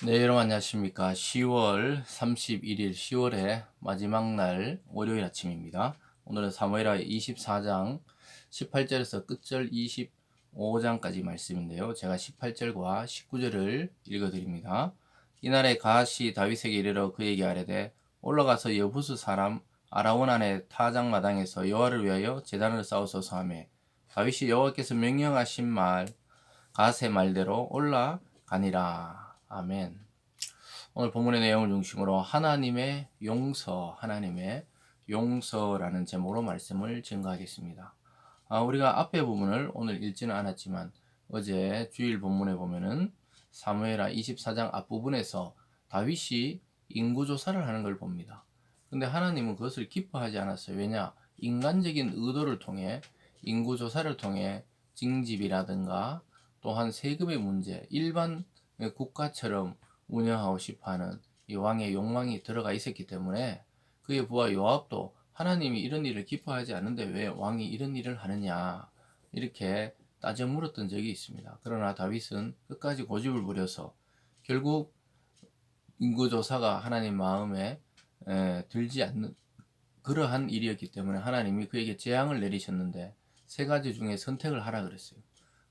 네, 여러분 안녕하십니까. 10월 31일, 10월의 마지막 날 월요일 아침입니다. 오늘은 사무엘하 24장 18절에서 끝절 25장까지 말씀인데요. 제가 18절과 19절을 읽어드립니다. 이날에 가앗이 다윗에게 이르러 그에게 아뢰되 올라가서 여부수 사람 아라원 타작마당에서 여호와를 위하여 제단을 쌓으소서 하매 다윗이 여호와께서 명령하신 말 가앗의 말대로 올라가니라. 아멘. 오늘 본문의 내용을 중심으로 하나님의 용서라는 제목으로 말씀을 증거하겠습니다. 우리가 앞에 부분을 오늘 읽지는 않았지만 어제 주일 본문에 보면은 사무엘하 24장 앞부분에서 다윗이 인구조사를 하는 걸 봅니다. 근데 하나님은 그것을 기뻐하지 않았어요. 왜냐? 인간적인 의도를 통해 인구조사를 통해 징집이라든가 또한 세금의 문제, 일반 국가처럼 운영하고 싶어하는 이 왕의 욕망이 들어가 있었기 때문에 그의 부하 요압도 하나님이 이런 일을 기뻐하지 않는데 왜 왕이 이런 일을 하느냐 이렇게 따져 물었던 적이 있습니다. 그러나 다윗은 끝까지 고집을 부려서 결국 인구조사가 하나님 마음에 들지 않는 그러한 일이었기 때문에 하나님이 그에게 재앙을 내리셨는데 세 가지 중에 선택을 하라 그랬어요.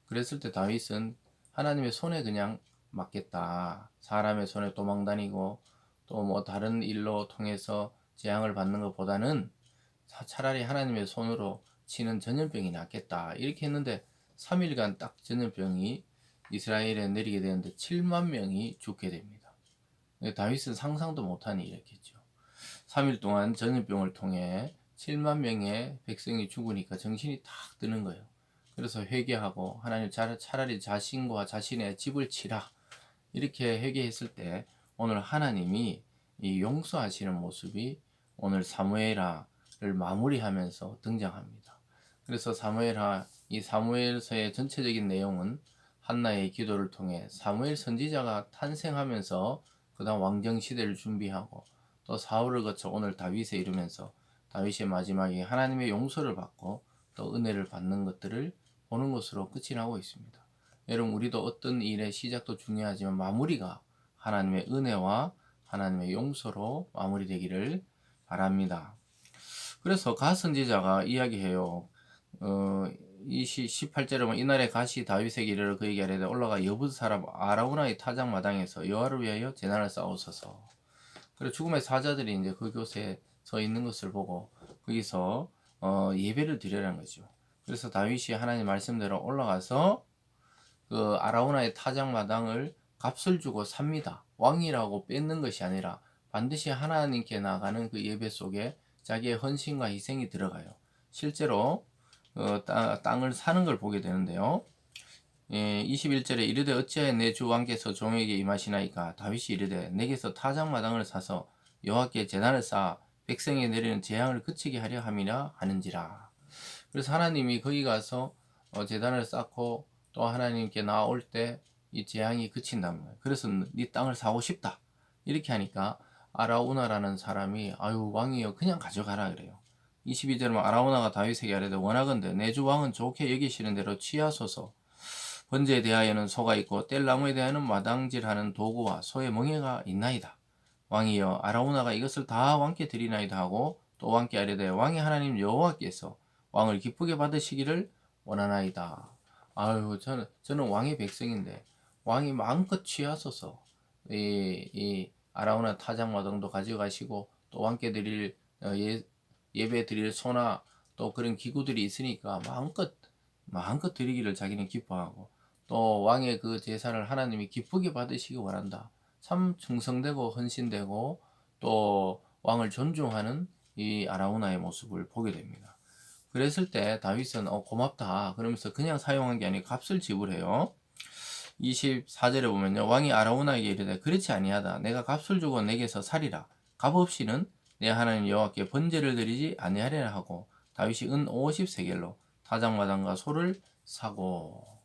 그랬을 때 다윗은 하나님의 손에 그냥 맡겠다. 사람의 손에 도망다니고 또 뭐 다른 일로 통해서 재앙을 받는 것보다는 차라리 하나님의 손으로 치는 전염병이 낫겠다. 이렇게 했는데 3일간 딱 전염병이 이스라엘에 내리게 되는데 7만 명이 죽게 됩니다. 다윗은 상상도 못한 일이었겠죠. 3일 동안 전염병을 통해 7만 명의 백성이 죽으니까 정신이 탁 드는 거예요. 그래서 회개하고 하나님 차라리 자신과 자신의 집을 치라 이렇게 회개했을 때 오늘 하나님이 이 용서하시는 모습이 오늘 사무엘하를 마무리하면서 등장합니다. 그래서 이 사무엘서의 전체적인 내용은 한나의 기도를 통해 사무엘 선지자가 탄생하면서 그다음 왕정 시대를 준비하고 또 사울을 거쳐 오늘 다윗에 이르면서 다윗의 마지막에 하나님의 용서를 받고 또 은혜를 받는 것들을 보는 것으로 끝이 나고 있습니다. 여러분 우리도 어떤 일의 시작도 중요하지만 마무리가 하나님의 은혜와 하나님의 용서로 마무리되기를 바랍니다. 그래서 가 선지자가 이야기해요. 이 18절에 보면 이날에 가시 다윗에게 이르러 그에게 아뢰되 올라가 여부 사람 아라우나의 타작 마당에서 여호와를 위하여 제단을 쌓으소서. 그리고 죽음의 사자들이 이제 그곳에 서 있는 것을 보고 거기서 예배를 드리라는 거죠. 그래서 다윗이 하나님 말씀대로 올라가서 그 아라우나의 타작마당을 값을 주고 삽니다. 왕이라고 뺏는 것이 아니라 반드시 하나님께 나가는 그 예배 속에 자기의 헌신과 희생이 들어가요. 실제로 땅을 사는 걸 보게 되는데요. 21절에 이르되 어찌하여 내 주 왕께서 종에게 임하시나이까 다윗이 이르되 내게서 타작마당을 사서 여호와께 제단을 쌓아 백성에 내리는 재앙을 그치게 하려 함이라 하는지라. 그래서 하나님이 거기 가서 제단을 쌓고 또 하나님께 나올 때 이 재앙이 그친다는 거예요. 그래서 네 땅을 사고 싶다 이렇게 하니까 아라우나라는 사람이 아유 왕이여 그냥 가져가라 그래요. 22절은 아라우나가 다윗에게 아뢰되 원하건대 내 주 왕은 좋게 여기시는 대로 취하소서. 번제에 대하여는 소가 있고 뗄나무에 대하여는 마당질하는 도구와 소의 멍에가 있나이다. 왕이여 아라우나가 이것을 다 왕께 드리나이다 하고 또 왕께 아뢰되 왕의 하나님 여호와께서 왕을 기쁘게 받으시기를 원하나이다. 아유 저는 왕의 백성인데 왕이 마음껏 취하소서. 이 아라우나 타작마당도 가져가시고 또 왕께 드릴 예배 드릴 소나 또 그런 기구들이 있으니까 마음껏 드리기를 자기는 기뻐하고 또 왕의 그 제사를 하나님이 기쁘게 받으시기 원한다. 참 충성되고 헌신되고 또 왕을 존중하는 이 아라우나의 모습을 보게 됩니다. 그랬을 때 다윗은 고맙다 그러면서 그냥 사용한 게 아니고 값을 지불해요. 24절에 보면요. 왕이 아라우나에게 이르되 그렇지 아니하다. 내가 값을 주고 내게서 살이라. 값 없이는 내 하나님 여호와께 번제를 드리지 아니하리라 하고 다윗이 은 50세겔로 타작마당과 소를 사고.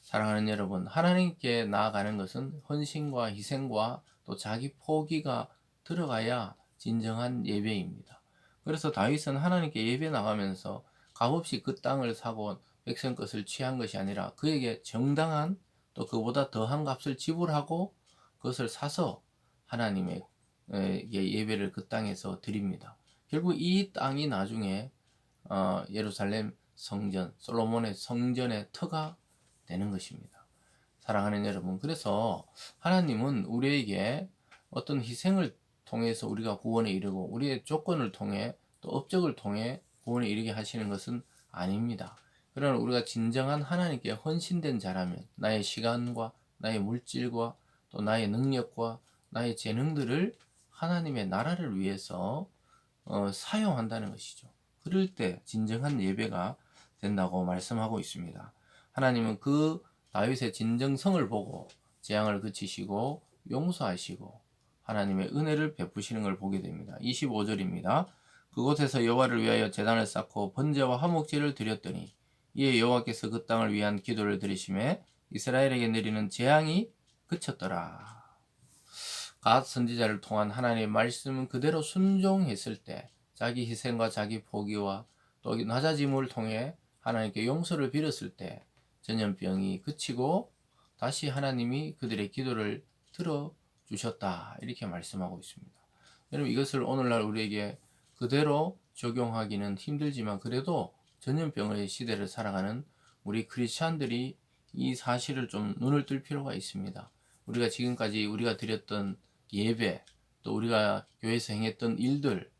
사랑하는 여러분, 하나님께 나아가는 것은 헌신과 희생과 또 자기 포기가 들어가야 진정한 예배입니다. 그래서 다윗은 하나님께 예배 나가면서 값없이 그 땅을 사고 백성 것을 취한 것이 아니라 그에게 정당한 또 그보다 더한 값을 지불하고 그것을 사서 하나님의 예배를 그 땅에서 드립니다. 결국 이 땅이 나중에 예루살렘 성전, 솔로몬의 성전의 터가 되는 것입니다. 사랑하는 여러분, 그래서 하나님은 우리에게 어떤 희생을 통해서 우리가 구원에 이르고 우리의 조건을 통해 또 업적을 통해 구원에 이르게 하시는 것은 아닙니다. 그러나 우리가 진정한 하나님께 헌신된 자라면 나의 시간과 나의 물질과 또 나의 능력과 나의 재능들을 하나님의 나라를 위해서 사용한다는 것이죠. 그럴 때 진정한 예배가 된다고 말씀하고 있습니다. 하나님은 그 다윗의 진정성을 보고 재앙을 그치시고 용서하시고 하나님의 은혜를 베푸시는 걸 보게 됩니다. 25절입니다. 그곳에서 여호와를 위하여 제단을 쌓고 번제와 화목제를 드렸더니 이에 여호와께서 그 땅을 위한 기도를 들으심에 이스라엘에게 내리는 재앙이 그쳤더라. 갓 선지자를 통한 하나님의 말씀은 그대로 순종했을 때 자기 희생과 자기 포기와 또 낮아짐을 통해 하나님께 용서를 빌었을 때 전염병이 그치고 다시 하나님이 그들의 기도를 들어주셨다, 이렇게 말씀하고 있습니다. 여러분, 이것을 오늘날 우리에게 그대로 적용하기는 힘들지만 그래도 전염병의 시대를 살아가는 우리 크리스찬들이 이 사실을 좀 눈을 뜰 필요가 있습니다. 우리가 지금까지 우리가 드렸던 예배, 또 우리가 교회에서 행했던 일들,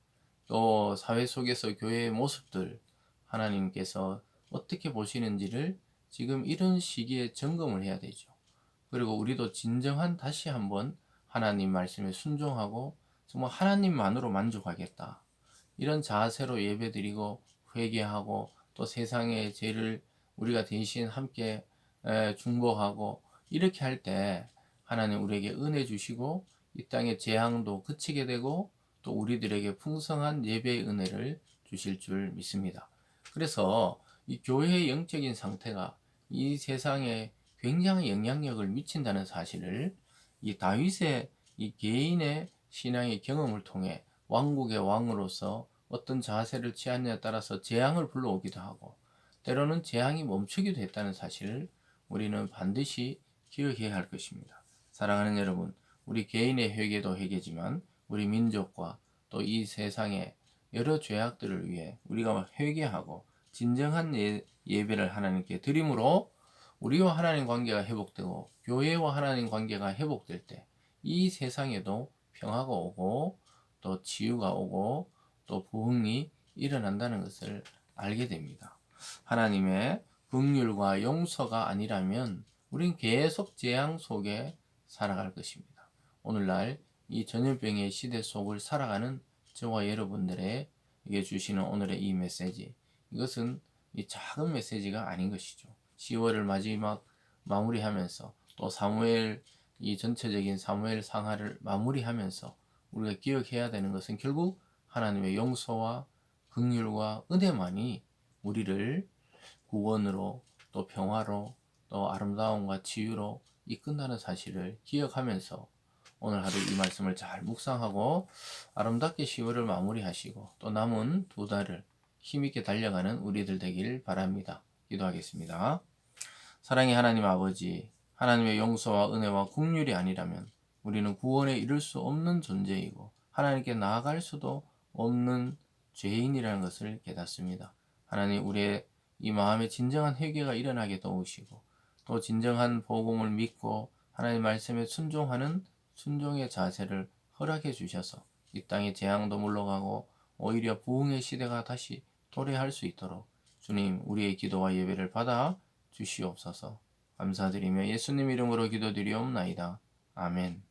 또 사회 속에서 교회의 모습들, 하나님께서 어떻게 보시는지를 지금 이런 시기에 점검을 해야 되죠. 그리고 우리도 진정한 다시 한번 하나님 말씀에 순종하고 정말 하나님만으로 만족하겠다, 이런 자세로 예배드리고 회개하고 또 세상의 죄를 우리가 대신 함께 중보하고 이렇게 할 때 하나님 우리에게 은혜 주시고 이 땅의 재앙도 그치게 되고 또 우리들에게 풍성한 예배의 은혜를 주실 줄 믿습니다. 그래서 이 교회의 영적인 상태가 이 세상에 굉장히 영향력을 미친다는 사실을 이 다윗의 이 개인의 신앙의 경험을 통해 왕국의 왕으로서 어떤 자세를 취하느냐에 따라서 재앙을 불러오기도 하고 때로는 재앙이 멈추기도 했다는 사실을 우리는 반드시 기억해야 할 것입니다. 사랑하는 여러분, 우리 개인의 회개도 회개지만 우리 민족과 또 이 세상의 여러 죄악들을 위해 우리가 회개하고 진정한 예배를 하나님께 드림으로 우리와 하나님 관계가 회복되고 교회와 하나님 관계가 회복될 때 이 세상에도 평화가 오고 또 치유가 오고 또 부흥이 일어난다는 것을 알게 됩니다. 하나님의 긍휼과 용서가 아니라면 우린 계속 재앙 속에 살아갈 것입니다. 오늘날 이 전염병의 시대 속을 살아가는 저와 여러분들에게 주시는 오늘의 이 메시지, 이것은 이 작은 메시지가 아닌 것이죠. 10월을 마지막 마무리하면서 또 사무엘, 이 전체적인 사무엘 상하를 마무리하면서 우리가 기억해야 되는 것은 결국 하나님의 용서와 긍휼과 은혜만이 우리를 구원으로 또 평화로 또 아름다움과 치유로 이끈다는 사실을 기억하면서 오늘 하루 이 말씀을 잘 묵상하고 아름답게 10월을 마무리하시고 또 남은 2달을 힘있게 달려가는 우리들 되길 바랍니다. 기도하겠습니다. 사랑의 하나님 아버지, 하나님의 용서와 은혜와 긍휼이 아니라면 우리는 구원에 이를 수 없는 존재이고 하나님께 나아갈 수도 없는 죄인이라는 것을 깨닫습니다. 하나님, 우리의 이 마음에 진정한 회개가 일어나게 도우시고 또 진정한 복음을 믿고 하나님 말씀에 순종하는 순종의 자세를 허락해 주셔서 이 땅의 재앙도 물러가고 오히려 부흥의 시대가 다시 도래할 수 있도록 주님, 우리의 기도와 예배를 받아 주시옵소서. 감사드리며 예수님 이름으로 기도드리옵나이다. 아멘.